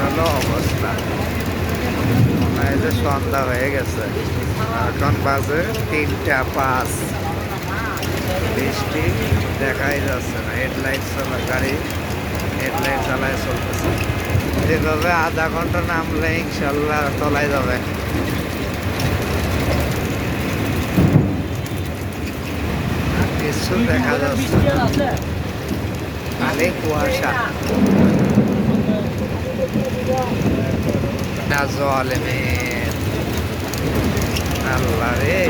হলো অবস্থা। মনে হয় যে সন্ধ্যা হয়ে গেছে, এখন বাজে 3টা 5। বৃষ্টি দেখাই যাচ্ছে না, হেডলাইট চলা গাড়ি হেডলাইট চালায় চলতেছে। যেভাবে আধা ঘন্টা নামলে ইনশাল্লাহ তলায় যাবে। কিছু দেখা যাচ্ছে না, খালি কুয়াশা। না জলেমের আল্লাহ রে,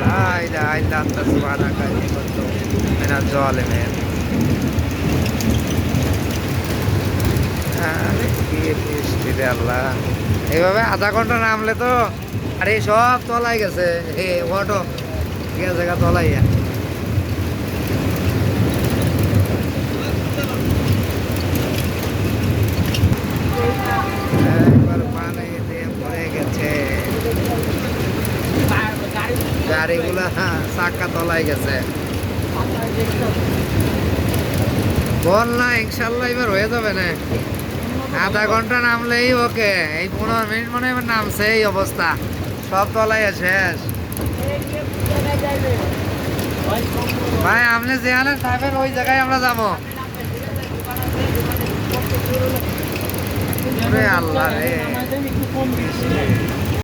লাই লাই লান্তা সুবহানা কাজী কত না জলেমের। আরে কি বৃষ্টি রে আল্লাহ, এইভাবে আধা ঘন্টা নামলে তো আরে সব তলায় গেছে। হে অটো গেছে গা তলাইয়া। একবার পানি দিয়ে ভরে গেছে, গাড়িগুলা চাক্কা তলায় গেছে। বন্যা ইনশাল্লাহ এবার হয়ে যাবে না, আধা ঘন্টা নামলেই ওকে। এই 15 মিনিট মনে হয় এবার নামছে, এই অবস্থা সব তলায় শেষ। ভাই আপনি যেখানে থাকবেন ওই জায়গায় আমরা যাবো। আল্লাহ রে।